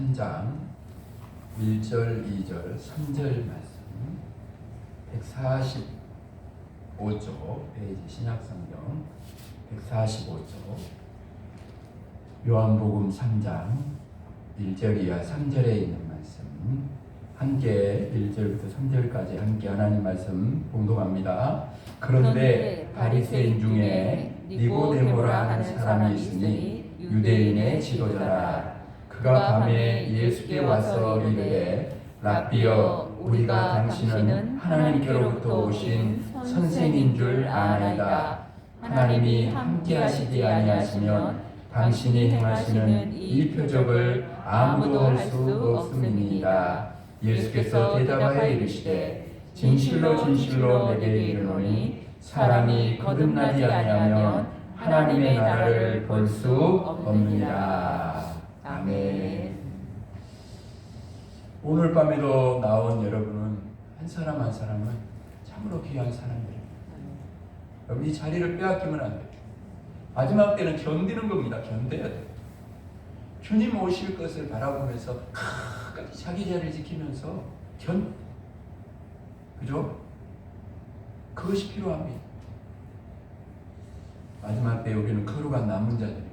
3장 1절, 2절, 3절 말씀 145조 페이지 신약성경 145조 요한복음 3장 1절 이하 3절에 있는 말씀 함께 1절부터 3절까지 함께 하나님 말씀 봉독합니다. 그런데 바리새인 중에 니고데모라 하는 사람이 있으니 유대인의 지도자라. 그가 밤에 예수께 와서 이르되 랍비여, 우리가 당신은 하나님께로부터 오신 선생인 줄 아나이다. 하나님이 함께하시지 아니하시면 당신이 행하시는 이 표적을 아무도 할 수 없음이니이다. 예수께서 대답하여 이르시되 진실로 진실로 내게 이르노니 사람이 거듭나지 아니하면 하나님의 나라를 볼 수 없느니라. 아멘. 오늘 밤에도 나온 여러분은 한 사람 한 사람은 참으로 귀한 사람들입니다. 여러분 이 자리를 빼앗기면 안 돼요. 마지막 때는 견디는 겁니다. 견뎌야 돼요. 주님 오실 것을 바라보면서 끝까지 자기 자리를 지키면서 그죠? 그것이 필요합니다. 마지막 때 우리는 거룩한 남은 자들입니다.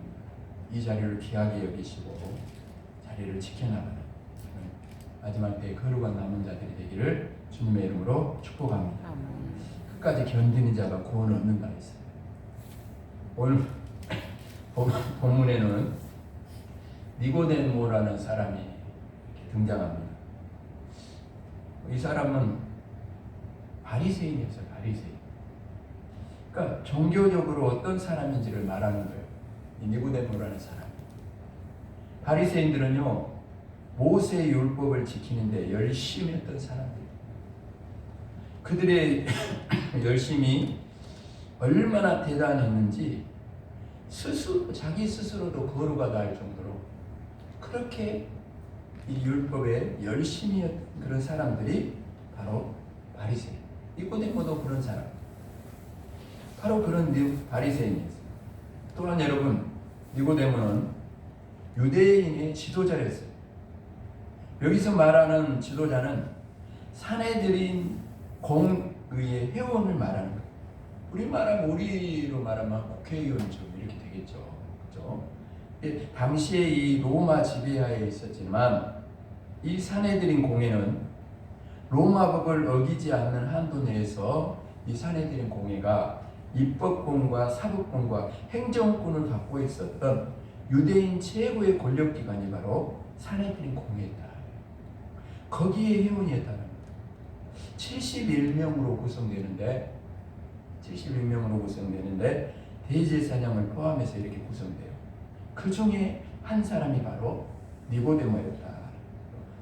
이 자리를 귀하게 여기시고 자리를 지켜나가는 마지막 때 거룩한 남은 자들이 되기를 주님의 이름으로 축복합니다. 끝까지 견디는 자가 구원을 얻는다 했어요. 오늘 본문에는 니고데모라는 사람이 등장합니다. 이 사람은 바리새인이었어요. 바리새인. 그러니까 종교적으로 어떤 사람인지를 말하는 거예요. 이 니고데모라는 사람. 바리새인들은요, 모세의 율법을 지키는데 열심히 했던 사람들. 그들의 열심이 얼마나 대단했는지 자기 스스로도 거룩하다 할 정도로 그렇게 이 율법에 열심히 했던 그런 사람들이 바로 바리새인. 니고데모도 그런 사람. 바로 그런 바리새인이었어요. 또한 여러분, 니고데모는 유대인의 지도자였어요. 여기서 말하는 지도자는 사내들인 공의의 회원을 말하는 거예요. 우리로 말하면 국회의원처럼 이렇게 되겠죠. 그렇죠? 당시에 이 로마 지배하에 있었지만 이 사내들인 공회는 로마법을 어기지 않는 한도 내에서 이 사내들인 공회가 입법권과 사법권과 행정권을 갖고 있었던 유대인 최고의 권력기관이 바로 사내들인 공회였다. 거기에 회원이었다는 거예요. 71명으로 구성되는데 대제사장을 포함해서 이렇게 구성돼요. 그 중에 한 사람이 바로 니고데모였다.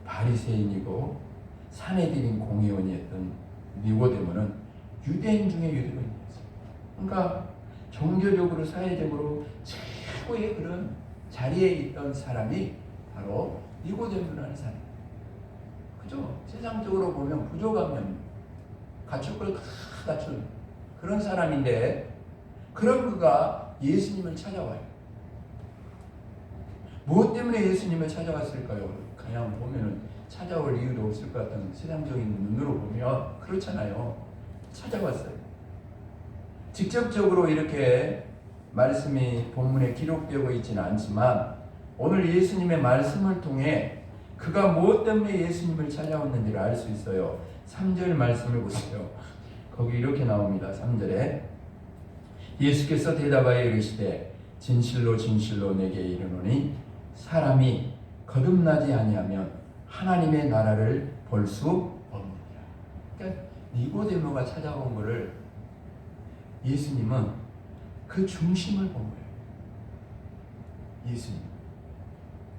바리새인이고 사내들인 공회원이었던 니고데모는 유대인 중에 유대인이었어요. 그러니까 종교적으로 사회적으로 최고의 그런 자리에 있던 사람이 바로 니고데모라는 사람. 그죠? 세상적으로 보면 부족하면 갖출 걸 다 갖춘 그런 사람인데 그런 그가 예수님을 찾아와요. 무엇 때문에 예수님을 찾아왔을까요? 그냥 보면은 찾아올 이유도 없을 것 같은 세상적인 눈으로 보면 그렇잖아요. 찾아왔어요. 직접적으로 이렇게 말씀이 본문에 기록되고 있지는 않지만 오늘 예수님의 말씀을 통해 그가 무엇 때문에 예수님을 찾아왔는지를 알 수 있어요. 3절 말씀을 보세요. 거기 이렇게 나옵니다. 3절에 예수께서 대답하여 이르시되 진실로 진실로 내게 이르노니 사람이 거듭나지 아니하면 하나님의 나라를 볼 수 없느니라. 그러니까 니고데모가 찾아온 것을 예수님은 그 중심을 본 거예요. 예수님.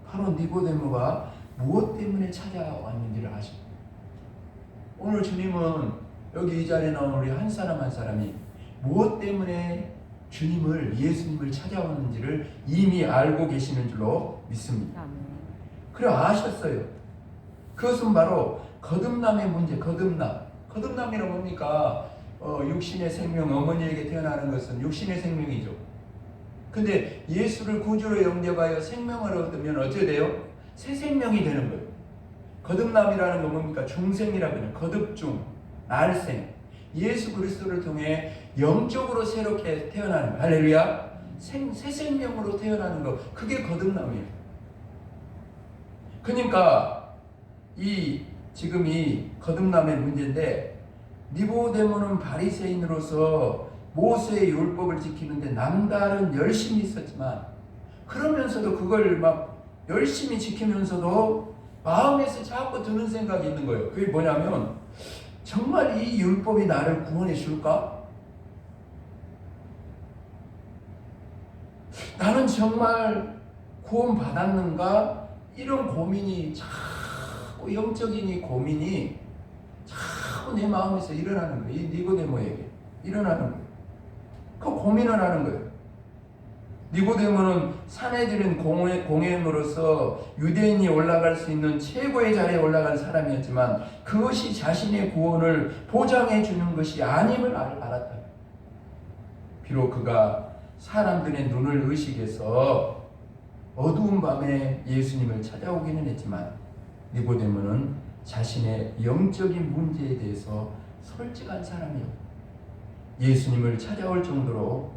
바로 니고데모가 무엇 때문에 찾아왔는지를 아십니다. 오늘 주님은 여기 이 자리에 나온 우리 한 사람 한 사람이 무엇 때문에 예수님을 찾아왔는지를 이미 알고 계시는 줄로 믿습니다. 그래 아셨어요. 그것은 바로 거듭남의 문제, 거듭남이란 뭡니까? 육신의 생명, 어머니에게 태어나는 것은 육신의 생명이죠. 근데 예수를 구주로 영접하여 생명을 얻으면 어떻게 돼요? 새 생명이 되는 거예요. 거듭남이라는 건 뭡니까? 중생이라고 해요. 거듭중, 날생. 예수 그리스도를 통해 영적으로 새롭게 태어나는 거. 할렐루야. 새 생명으로 태어나는 거. 그게 거듭남이에요. 그러니까 지금 이 거듭남의 문제인데, 니고데모는 바리새인으로서 모세의 율법을 지키는데 남다른 열심이 있었지만, 그러면서도 그걸 막 열심히 지키면서도 마음에서 자꾸 드는 생각이 있는 거예요. 그게 뭐냐면, 정말 이 율법이 나를 구원해 줄까? 나는 정말 구원 받았는가? 이런 고민이 자꾸, 영적인 이 고민이 자꾸 내 마음에서 일어나는 거예요. 이 니고데모에게 일어나는 거예요. 그 고민을 하는 거예요. 니고데모는 사내들인 공회원으로서 유대인이 올라갈 수 있는 최고의 자리에 올라간 사람이었지만, 그것이 자신의 구원을 보장해 주는 것이 아님을 알았다. 비록 그가 사람들의 눈을 의식해서 어두운 밤에 예수님을 찾아오기는 했지만, 니고데모는 자신의 영적인 문제에 대해서 솔직한 사람이었고, 예수님을 찾아올 정도로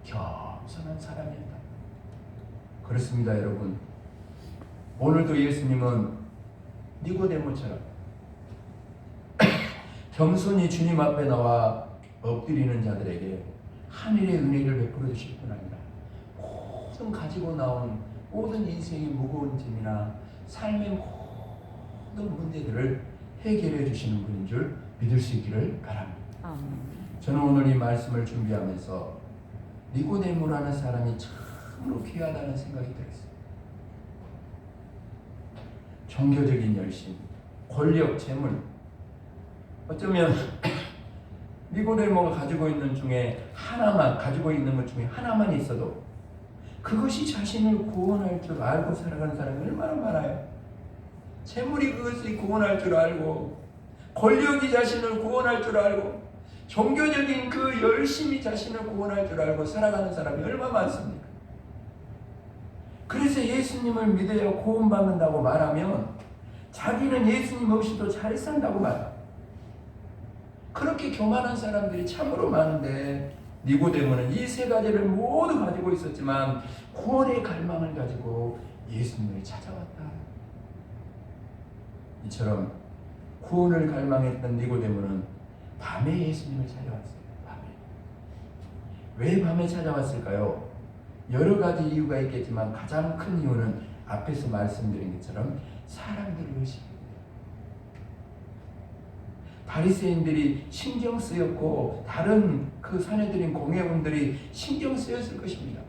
겸손한 사람이었다. 그렇습니다, 여러분. 오늘도 예수님은 니고데모처럼 겸손히 주님 앞에 나와 엎드리는 자들에게 하늘의 은혜를 베풀어 주실 뿐 아니라 모든 가지고 나온 모든 인생의 무거운 짐이나 삶의 모든 문제들을 해결해 주시는 분인 줄 믿을 수 있기를 바랍니다. 저는 오늘 이 말씀을 준비하면서 니고데모라는 사람이 참으로 귀하다는 생각이 들었어요. 종교적인 열심, 권력, 재물. 어쩌면 니고데모가 가지고 있는 것 중에 하나만 있어도 그것이 자신을 구원할 줄 알고 살아가는 사람이 얼마나 많아요. 재물이 그것을 구원할 줄 알고, 권력이 자신을 구원할 줄 알고, 종교적인 그 열심이 자신을 구원할 줄 알고 살아가는 사람이 얼마나 많습니까? 그래서 예수님을 믿어야 구원받는다고 말하면 자기는 예수님 없이도 잘 산다고 말해요. 그렇게 교만한 사람들이 참으로 많은데, 니고데모는 이 세 가지를 모두 가지고 있었지만 구원의 갈망을 가지고 예수님을 찾아왔다. 이처럼 구원을 갈망했던 니고데모는 밤에 예수님을 찾아왔어요. 밤에. 왜 밤에 찾아왔을까요? 여러 가지 이유가 있겠지만 가장 큰 이유는 앞에서 말씀드린 것처럼 사람들을 의식합니다. 바리새인들이 신경 쓰였고 다른 그 사내들인 공회원들이 신경 쓰였을 것입니다.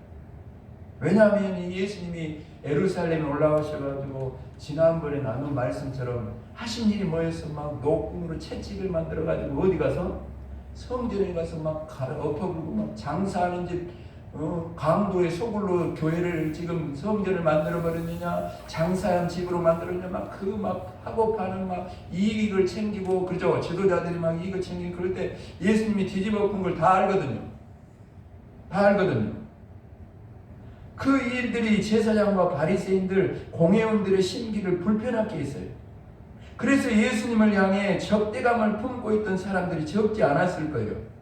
왜냐하면 이 예수님이 예루살렘에 올라오셔가지고 지난번에 나눈 말씀처럼 하신 일이 뭐였어? 막 녹음으로 채찍을 만들어가지고 어디 가서? 성전에 가서 막 엎어부고 막 장사하는 집, 강도의 소굴로 교회를 지금 성전을 만들어 버렸느냐, 장사한 집으로 만들었냐, 막 하고 파는 막 이익을 챙기고, 그죠? 지도자들이 막 이익을 챙기고, 그럴 때 예수님이 뒤집어 푼 걸 다 알거든요. 다 알거든요. 그 일들이 제사장과 바리새인들, 공회원들의 심기를 불편하게 했어요. 그래서 예수님을 향해 적대감을 품고 있던 사람들이 적지 않았을 거예요.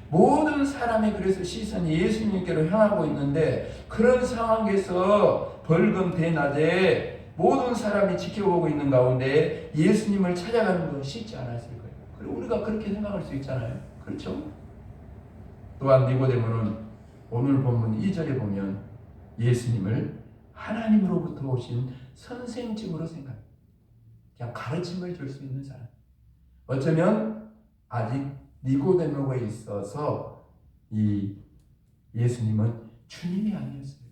모든 사람의 그래서 시선이 예수님께로 향하고 있는데, 그런 상황에서 벌금 대낮에 모든 사람이 지켜보고 있는 가운데 예수님을 찾아가는 건 쉽지 않았을 거예요. 그리고 우리가 그렇게 생각할 수 있잖아요. 그렇죠? 또한 니고데모는 오늘 본문 2절에 보면 예수님을 하나님으로부터 오신 선생쯤으로 생각합니다. 그냥 가르침을 줄 수 있는 사람. 어쩌면 아직 니고데모가 있어서 이 예수님은 주님이 아니었어요.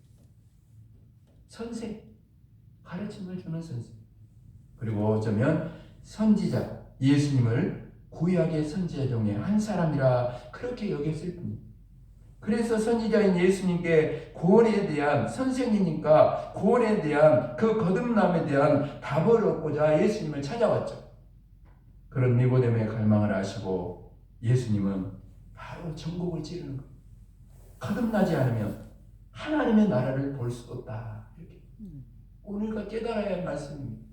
선생, 가르침을 주는 선생. 그리고 어쩌면 선지자, 예수님을 구약의 선지자 중에 한 사람이라 그렇게 여겼을 뿐입니다. 그래서 선지자인 예수님께 구원에 대한, 선생이니까 구원에 대한 그 거듭남에 대한 답을 얻고자 예수님을 찾아왔죠. 그런 니고데모의 갈망을 아시고 예수님은 바로 전곡을 찌르는 거예요. 거듭나지 않으면 하나님의 나라를 볼 수 없다. 이렇게. 우리가 깨달아야 할 말씀입니다.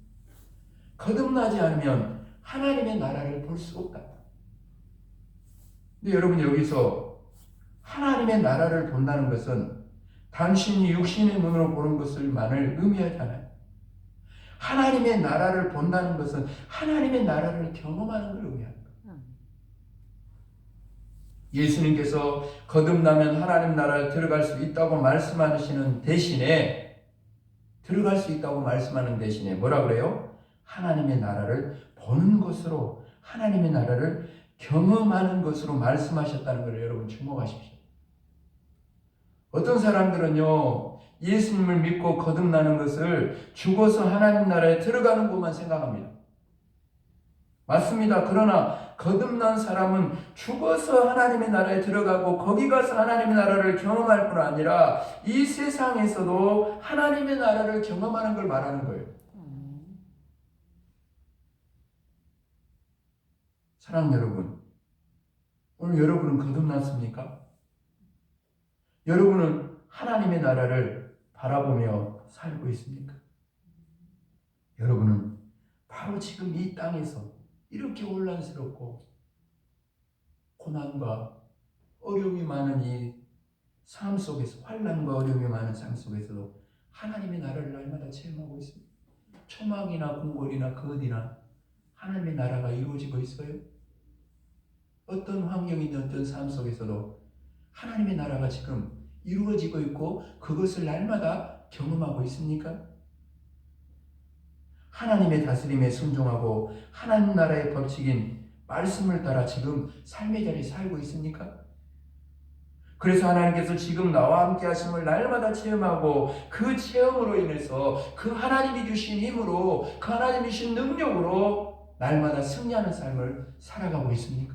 거듭나지 않으면 하나님의 나라를 볼 수 없다. 근데 여러분, 여기서 하나님의 나라를 본다는 것은 단순히 육신의 눈으로 보는 것을만을 의미하지 않아요. 하나님의 나라를 본다는 것은 하나님의 나라를 경험하는 걸 의미합니다. 예수님께서 거듭나면 하나님 나라에 들어갈 수 있다고 말씀하시는 대신에, 들어갈 수 있다고 말씀하는 대신에 뭐라 그래요? 하나님의 나라를 보는 것으로, 하나님의 나라를 경험하는 것으로 말씀하셨다는 걸 여러분 주목하십시오. 어떤 사람들은요, 예수님을 믿고 거듭나는 것을 죽어서 하나님 나라에 들어가는 것만 생각합니다. 맞습니다. 그러나 거듭난 사람은 죽어서 하나님의 나라에 들어가고 거기 가서 하나님의 나라를 경험할 뿐 아니라 이 세상에서도 하나님의 나라를 경험하는 걸 말하는 거예요. 사랑하는 여러분, 오늘 여러분은 거듭났습니까? 여러분은 하나님의 나라를 바라보며 살고 있습니까? 여러분은 바로 지금 이 땅에서 이렇게 혼란스럽고 고난과 어려움이 많은 이 삶 속에서, 환난과 어려움이 많은 삶 속에서도 하나님의 나라를 날마다 체험하고 있습니다. 초막이나 궁궐이나 거디나 하나님의 나라가 이루어지고 있어요. 어떤 환경이든 어떤 삶 속에서도 하나님의 나라가 지금 이루어지고 있고 그것을 날마다 경험하고 있습니까? 하나님의 다스림에 순종하고 하나님 나라의 법칙인 말씀을 따라 지금 삶의 자리에 살고 있습니까? 그래서 하나님께서 지금 나와 함께 하심을 날마다 체험하고 그 체험으로 인해서 그 하나님이 주신 힘으로, 그 하나님이 주신 능력으로 날마다 승리하는 삶을 살아가고 있습니까?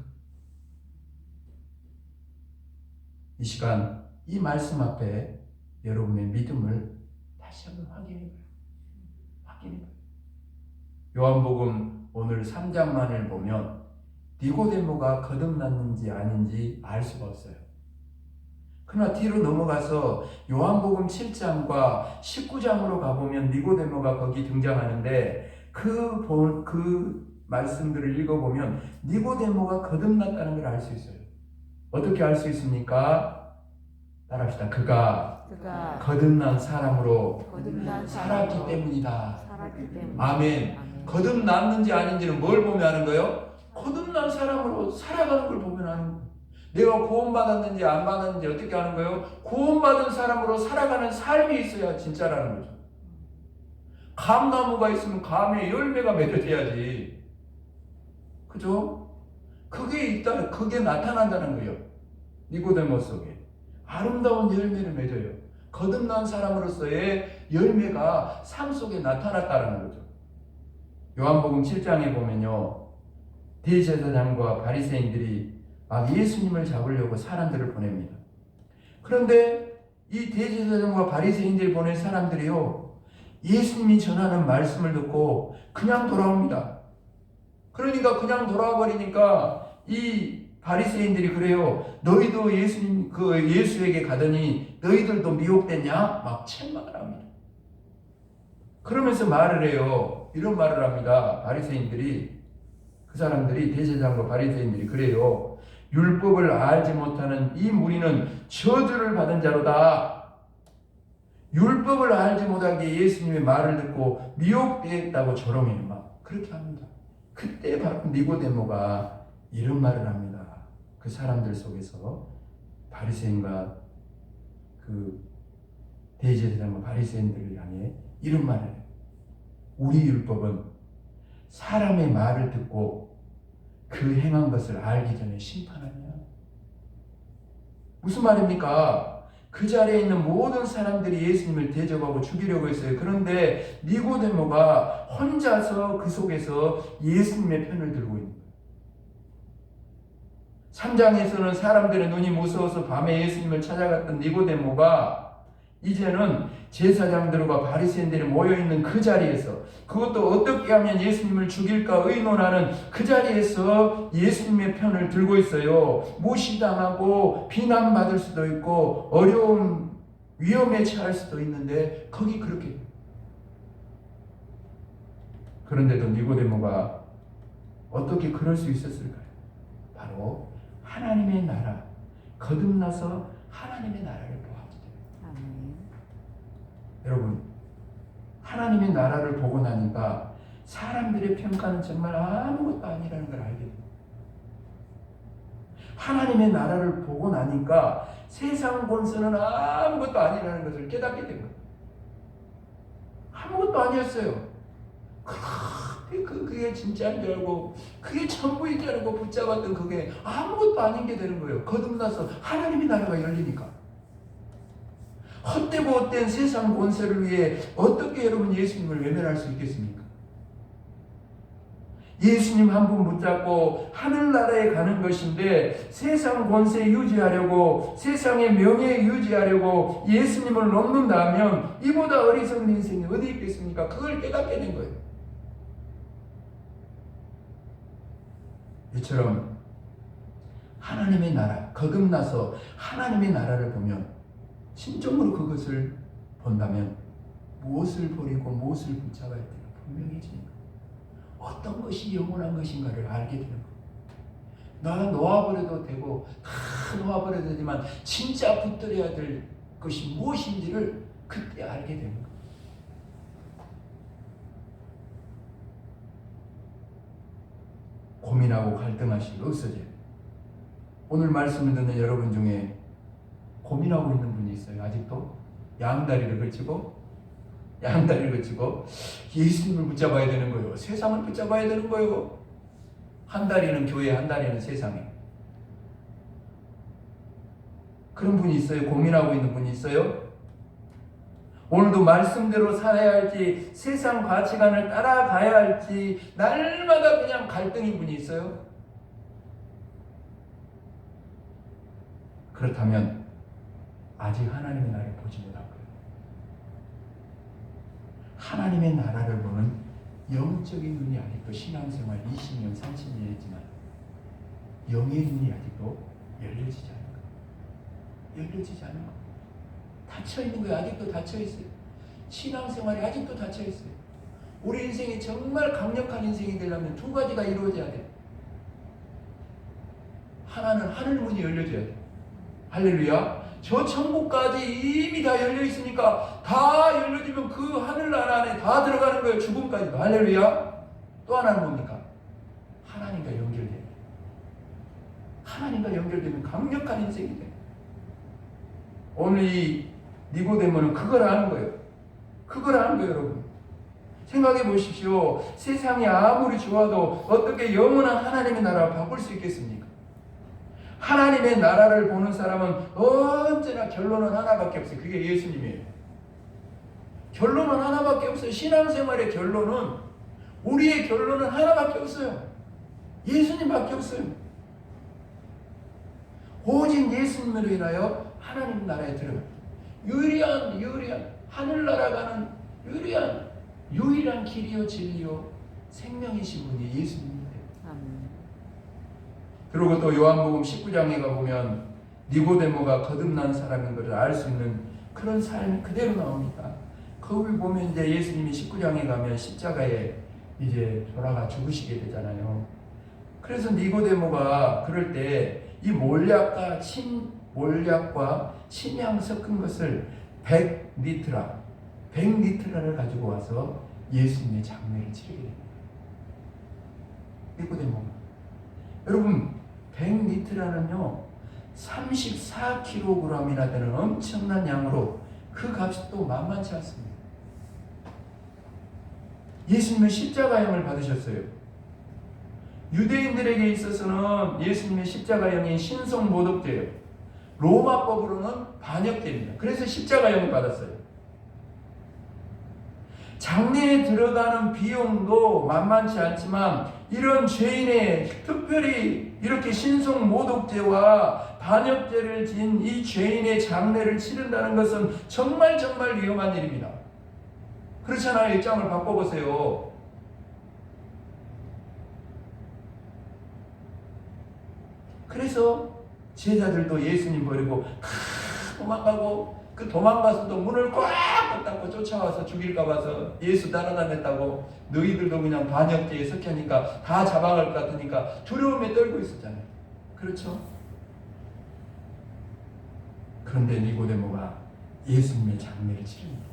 이 시간 이 말씀 앞에 여러분의 믿음을 다시 한번 확인해봐요. 요한복음 오늘 3장만을 보면 니고데모가 거듭났는지 아닌지 알 수가 없어요. 그러나 뒤로 넘어가서 요한복음 7장과 19장으로 가보면 니고데모가 거기 등장하는데 그 말씀들을 읽어보면 니고데모가 거듭났다는 걸 알 수 있어요. 어떻게 알 수 있습니까? 따라합시다. 그가 거듭난 사람으로 살았기 때문이다. 아멘. 거듭났는지 아닌지는 뭘 보면 아는 거예요? 거듭난 사람으로 살아가는 걸 보면 아는 거예요. 내가 구원받았는지 안 받았는지 어떻게 아는 거예요? 구원받은 사람으로 살아가는 삶이 있어야 진짜라는 거죠. 감나무가 있으면 감에 열매가 맺어져야지. 그죠? 그게 있다, 그게 나타난다는 거예요. 니고데모 속에 아름다운 열매를 맺어요. 거듭난 사람으로서의 열매가 삶 속에 나타났다는 거죠. 요한복음 7장에 보면요, 대제사장과 바리새인들이 막 예수님을 잡으려고 사람들을 보냅니다. 그런데 이 대제사장과 바리새인들이 보낸 사람들이요, 예수님이 전하는 말씀을 듣고 그냥 돌아옵니다. 그러니까 그냥 돌아와 버리니까 이 바리새인들이 그래요. 너희도 예수에게 가더니 너희들도 미혹됐냐? 막 책망을 합니다. 그러면서 말을 해요. 이런 말을 합니다. 바리새인들이, 그 사람들이, 대제사장과 바리새인들이 그래요. 율법을 알지 못하는 이 무리는 저주를 받은 자로다. 율법을 알지 못하게 예수님의 말을 듣고 미혹되었다고 조롱해요. 막 그렇게 합니다. 그때 바로 니고데모가 이런 말을 합니다. 그 사람들 속에서 바리새인과 그 대제사장과 바리새인들을 향해 이런 말을 해요. 우리 율법은 사람의 말을 듣고 그 행한 것을 알기 전에 심판하냐? 무슨 말입니까? 그 자리에 있는 모든 사람들이 예수님을 대접하고 죽이려고 했어요. 그런데 니고데모가 혼자서 그 속에서 예수님의 편을 들고 있는 거예요. 3장에서는 사람들의 눈이 무서워서 밤에 예수님을 찾아갔던 니고데모가 이제는 제사장들과 바리새인들이 모여있는 그 자리에서, 그것도 어떻게 하면 예수님을 죽일까 의논하는 그 자리에서 예수님의 편을 들고 있어요. 무시당하고 비난받을 수도 있고 어려운 위험에 처할 수도 있는데 거기 그렇게 그런데도 니고데모가 어떻게 그럴 수 있었을까요? 바로 하나님의 나라, 거듭나서 하나님의 나라를 보았기 때문에. 여러분, 하나님의 나라를 보고 나니까 사람들의 평가는 정말 아무것도 아니라는 걸 알게 됩니다. 하나님의 나라를 보고 나니까 세상 권세는 아무것도 아니라는 것을 깨닫게 된 거예요. 아무것도 아니었어요. 그게 진짜인 줄 알고, 그게 전부인 줄 알고 붙잡았던 그게 아무것도 아닌 게 되는 거예요. 거듭나서 하나님의 나라가 열리니까. 헛되고 헛된 세상 권세를 위해 어떻게 여러분 예수님을 외면할 수 있겠습니까? 예수님 한 분 붙잡고 하늘나라에 가는 것인데, 세상 권세 유지하려고, 세상의 명예 유지하려고 예수님을 놓는다면 이보다 어리석은 인생이 어디 있겠습니까? 그걸 깨닫게 된 거예요. 이처럼 하나님의 나라, 거듭나서 하나님의 나라를 보면, 진정으로 그것을 본다면 무엇을 버리고 무엇을 붙잡아야 되는 분명해집니다. 어떤 것이 영원한 것인가를 알게 되는 거예요. 나 놓아버려도 되고 다 놓아버려도 되지만 진짜 붙들어야 될 것이 무엇인지를 그때 알게 되는 거예요. 고민하고 갈등하시기 없어져요. 오늘 말씀을 듣는 여러분 중에 고민하고 있는 분이 있어요. 아직도 양다리를 걸치고 예수님을 붙잡아야 되는 거예요. 세상을 붙잡아야 되는 거예요. 한 다리는 교회, 한 다리는 세상에. 그런 분이 있어요. 고민하고 있는 분이 있어요. 오늘도 말씀대로 살아야 할지, 세상 가치관을 따라가야 할지 날마다 그냥 갈등인 분이 있어요. 그렇다면 아직 하나님의 나라를 보지 못한 거예요. 하나님의 나라를 보는 영적인 눈이 아직도 신앙생활 20년, 30년 했지만 영의 눈이 아직도 열려지지 않은 거예요. 열려지지 않은 거예요. 닫혀있는 거예요. 아직도 닫혀있어요. 신앙생활이 아직도 닫혀있어요. 우리 인생이 정말 강력한 인생이 되려면 두 가지가 이루어져야 돼요. 하나는 하늘문이 열려져야 돼요. 할렐루야. 저 천국까지 이미 다 열려있으니까 다 열려지면 그 하늘나라 안에 다 들어가는 거예요. 죽음까지도. 할렐루야. 또 하나는 뭡니까? 하나님과 연결돼요. 하나님과 연결되면 강력한 인생이 돼요. 오늘 이 니고데모는 그걸 아는 거예요. 그걸 아는 거예요, 여러분. 생각해 보십시오. 세상이 아무리 좋아도 어떻게 영원한 하나님의 나라를 바꿀 수 있겠습니까? 하나님의 나라를 보는 사람은 언제나 결론은 하나밖에 없어요. 그게 예수님이에요. 결론은 하나밖에 없어요. 신앙생활의 결론은, 우리의 결론은 하나밖에 없어요. 예수님밖에 없어요. 오직 예수님으로 인하여 하나님 나라에 들어가. 유일한 하늘나라 가는 유일한 길이요 진리요 생명이신 분이 예수님입니다. 그리고 또 요한복음 19장에 가보면 니고데모가 거듭난 사람인 것을 알 수 있는 그런 삶이 그대로 나옵니다. 거기 보면 이제 예수님이 19장에 가면 십자가에 이제 돌아가 죽으시게 되잖아요. 그래서 니고데모가 그럴 때 이 몰약과 침향 섞은 것을 100리트라를 가지고 와서 예수님의 장례를 치르게 됩니다. 니고데모가. 여러분, 100리트라는요 34kg이나 되는 엄청난 양으로 그 값이 또 만만치 않습니다. 예수님은 십자가형을 받으셨어요. 유대인들에게 있어서는 예수님의 십자가형이 신성모독죄예요. 로마법으로는 반역죄입니다. 그래서 십자가형을 받았어요. 장례에 들어가는 비용도 만만치 않지만 이런 죄인의, 특별히 이렇게 신성모독죄와 반역죄를 지은 이 죄인의 장례를 치른다는 것은 정말 위험한 일입니다. 그렇잖아요. 입장을 바꿔보세요. 그래서 제자들도 예수님 버리고 다 도망가고, 그 도망가서도 문을 꽉 붙잡고 쫓아와서 죽일까 봐서 예수 따라다녔다고 너희들도 그냥 반역죄에 속하니까 다 잡아갈 것 같으니까 두려움에 떨고 있었잖아요. 그렇죠? 그런데 니고데모가 예수님의 장례를 치릅니다.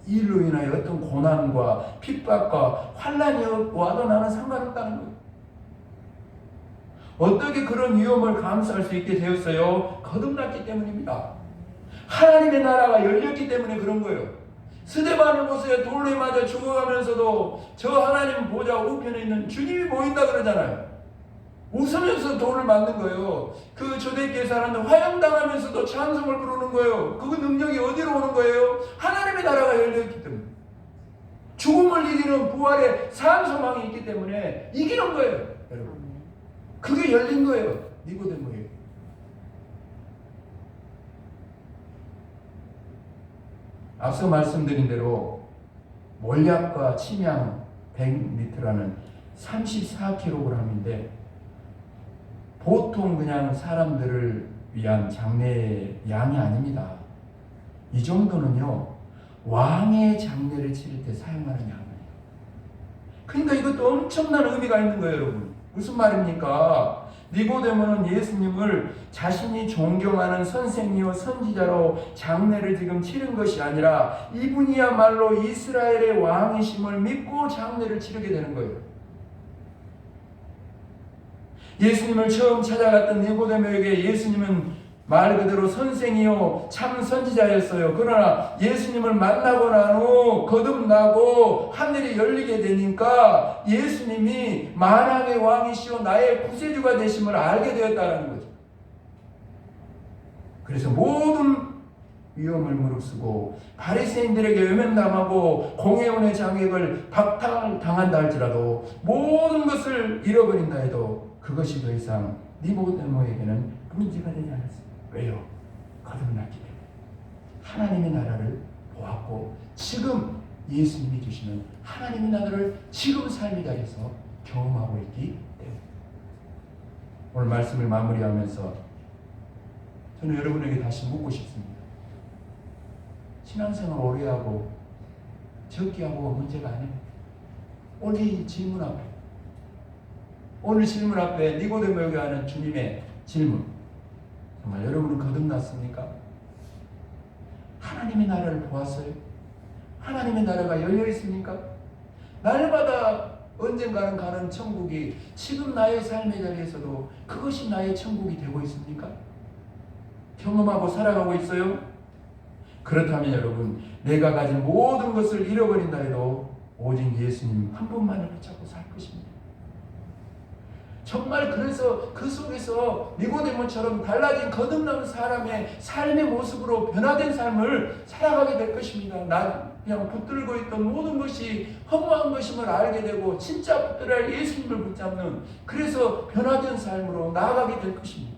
이 일로 인하여 어떤 고난과 핍박과 환난이 와도 나는 상관없다는 거예요. 어떻게 그런 위험을 감수할 수 있게 되었어요? 거듭났기 때문입니다. 하나님의 나라가 열렸기 때문에 그런 거예요. 스데반을 보세요. 돌에 맞아 죽어가면서도 저 하나님 보좌 우편에 있는 주님이 보인다 그러잖아요. 웃으면서 돌을 맞는 거예요. 그 초대교회 사람들 화형당하면서도 찬송을 부르는 거예요. 그 능력이 어디로 오는 거예요? 하나님의 나라가 열렸기 때문에. 죽음을 이기는 부활의 산 소망이 있기 때문에 이기는 거예요, 여러분. 그게 열린 거예요, 니고데모에게. 앞서 말씀드린 대로 몰약과 침향 100리터라는 34kg인데 보통 그냥 사람들을 위한 장례 양이 아닙니다. 이 정도는요, 왕의 장례를 치를 때 사용하는 양이에요. 그러니까 이것도 엄청난 의미가 있는 거예요, 여러분. 무슨 말입니까? 니고데모는 예수님을 자신이 존경하는 선생이요 선지자로 장례를 지금 치른 것이 아니라 이분이야말로 이스라엘의 왕이심을 믿고 장례를 치르게 되는 거예요. 예수님을 처음 찾아갔던 니고데모에게 예수님은 말 그대로 선생이요 참 선지자였어요. 그러나 예수님을 만나고 난 후 거듭나고 하늘이 열리게 되니까 예수님이 만왕의 왕이시오 나의 구세주가 되심을 알게 되었다는 거죠. 그래서 모든 위험을 무릅쓰고 바리새인들에게 외면당하고 공회원의 장액을 박탈당한다 할지라도 모든 것을 잃어버린다 해도 그것이 더 이상 니고데모에게는 문제가 되지 않았어요. 왜요? 거듭났기 때문에. 하나님의 나라를 보았고 지금 예수님이 주시는 하나님의 나라를 지금 삶의 자리에서 경험하고 있기 때문에. 오늘 말씀을 마무리하면서 저는 여러분에게 다시 묻고 싶습니다. 신앙생활 오래 하고 적게 하고 문제가 아닙니다. 오늘 이 질문 앞에, 오늘 질문 앞에 니고데모에게 하는 주님의 질문, 정말 여러분은 거듭났습니까? 하나님의 나라를 보았어요? 하나님의 나라가 열려 있습니까? 날마다 언젠가는 가는 천국이 지금 나의 삶의 자리에서도 그것이 나의 천국이 되고 있습니까? 경험하고 살아가고 있어요? 그렇다면 여러분, 내가 가진 모든 것을 잃어버린다 해도 오직 예수님 한 분만을 붙잡고 살 것입니다. 정말 그래서 그 속에서 니고데모처럼 달라진 거듭난 사람의 삶의 모습으로 변화된 삶을 살아가게 될 것입니다. 나 그냥 붙들고 있던 모든 것이 허무한 것임을 알게 되고 진짜 붙들어야 예수님을 붙잡는, 그래서 변화된 삶으로 나아가게 될 것입니다.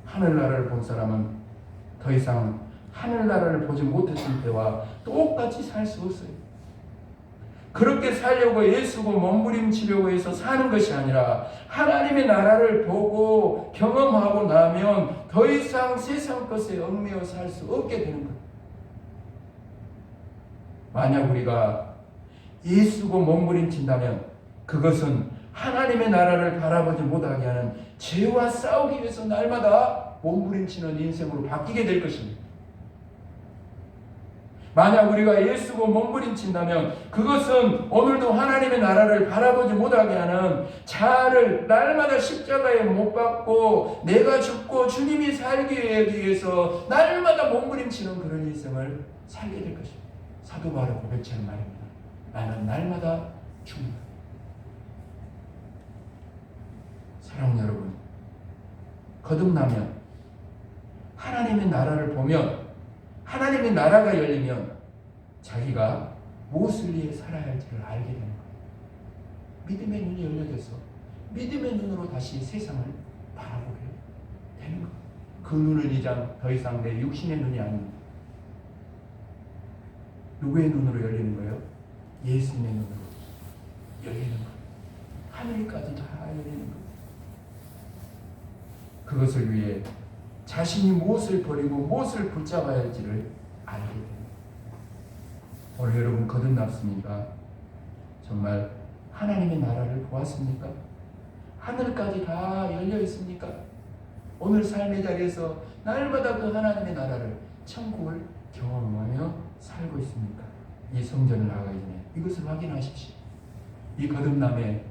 하늘나라를 본 사람은 더 이상 하늘나라를 보지 못했을 때와 똑같이 살 수 없어요. 그렇게 살려고 애쓰고 몸부림치려고 해서 사는 것이 아니라 하나님의 나라를 보고 경험하고 나면 더 이상 세상 것에 얽매여 살 수 없게 되는 거예요. 만약 우리가 애쓰고 몸부림친다면 그것은 하나님의 나라를 바라보지 못하게 하는 죄와 싸우기 위해서 날마다 몸부림치는 인생으로 바뀌게 될 것입니다. 만약 우리가 애쓰고 몸부림친다면 그것은 오늘도 하나님의 나라를 바라보지 못하게 하는 자아를 날마다 십자가에 못 박고 내가 죽고 주님이 살기 위해서 날마다 몸부림치는 그런 인생을 살게 될 것입니다. 사도 바울의 고백처럼 말입니다. 나는 날마다 죽는다. 사랑하는 여러분, 거듭나면 하나님의 나라를 보면, 하나님의 나라가 열리면 자기가 무엇을 위해 살아야 할지를 알게 되는 거예요. 믿음의 눈이 열려져서 믿음의 눈으로 다시 세상을 바라보게 되는 거예요. 그 눈은 이제 더 이상 내 육신의 눈이 아닙니다. 누구의 눈으로 열리는 거예요? 예수님의 눈으로 열리는 거예요. 하늘까지 다 열리는 거예요. 그것을 위해 자신이 무엇을 버리고 무엇을 붙잡아야 할지를 알게 됩니다. 오늘 여러분 거듭났습니까? 정말 하나님의 나라를 보았습니까? 하늘까지 다 열려 있습니까? 오늘 삶의 자리에서 날마다 그 하나님의 나라를, 천국을 경험하며 살고 있습니까? 이 성전을 나가기 전에 이것을 확인하십시오. 이 거듭남의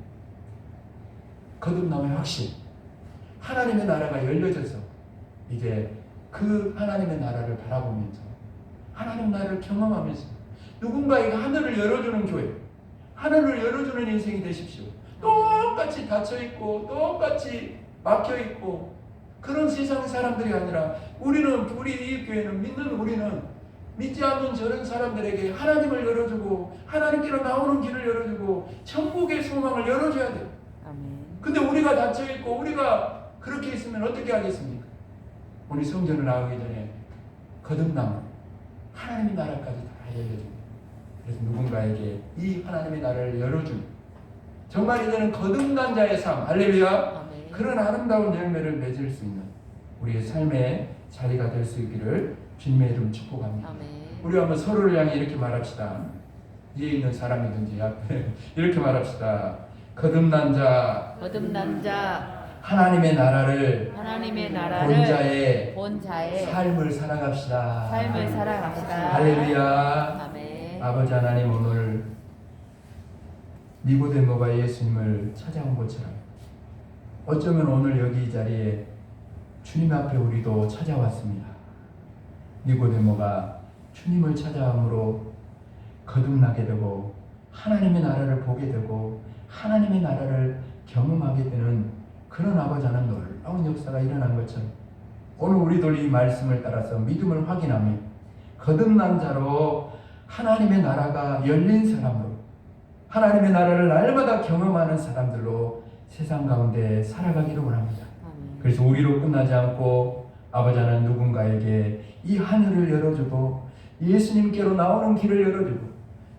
확신, 하나님의 나라가 열려져서 이제 그 하나님의 나라를 바라보면서 하나님 나라를 경험하면서 누군가에게 하늘을 열어주는 교회, 하늘을 열어주는 인생이 되십시오. 똑같이 닫혀있고 똑같이 막혀있고 그런 세상 사람들이 아니라 우리 이 교회는 우리는 믿지 않는 저런 사람들에게 하나님을 열어주고 하나님께로 나오는 길을 열어주고 천국의 소망을 열어줘야 돼요. 근데 우리가 닫혀있고 우리가 그렇게 있으면 어떻게 하겠습니까? 우리 성전을 나가기 전에 거듭남, 하나님의 나라까지 다 열려줍니다. 그래서 누군가에게 이 하나님의 나라를 열어주는, 정말 이제는 거듭난 자의 삶, 할렐루야, 그런 아름다운 열매를 맺을 수 있는 우리의 삶의 자리가 될 수 있기를 주님의 이름 축복합니다. 우리 한번 서로를 향해 이렇게 말합시다. 위에 있는 사람이든지 앞에 이렇게 말합시다. 거듭난 자 하나님의 나라를 본 자의 삶을 살아갑시다. 할렐루야. 아멘. 아버지 하나님, 오늘 니고데모가 예수님을 찾아온 것처럼 어쩌면 오늘 여기 이 자리에 주님 앞에 우리도 찾아왔습니다. 니고데모가 주님을 찾아옴으로 거듭나게 되고 하나님의 나라를 보게 되고 하나님의 나라를 경험하게 되는 그런 아버지 하나님 놀라운 역사가 일어난 것처럼 오늘 우리들 이 말씀을 따라서 믿음을 확인하며 거듭난 자로 하나님의 나라가 열린 사람으로 하나님의 나라를 날마다 경험하는 사람들로 세상 가운데 살아가기를 원합니다. 그래서 우리로 끝나지 않고 아버지 하나님 누군가에게 이 하늘을 열어주고 예수님께로 나오는 길을 열어주고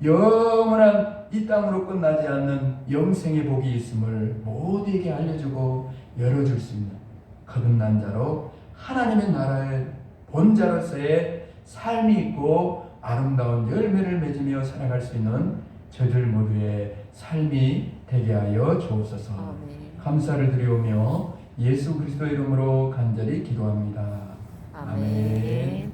영원한 이 땅으로 끝나지 않는 영생의 복이 있음을 모두에게 알려주고 열어줄 수 있는 거듭난 자로 하나님의 나라의 본자로서의 삶이 있고 아름다운 열매를 맺으며 살아갈 수 있는 저들 모두의 삶이 되게 하여 주옵소서. 감사를 드리오며 예수 그리스도 이름으로 간절히 기도합니다. 아멘.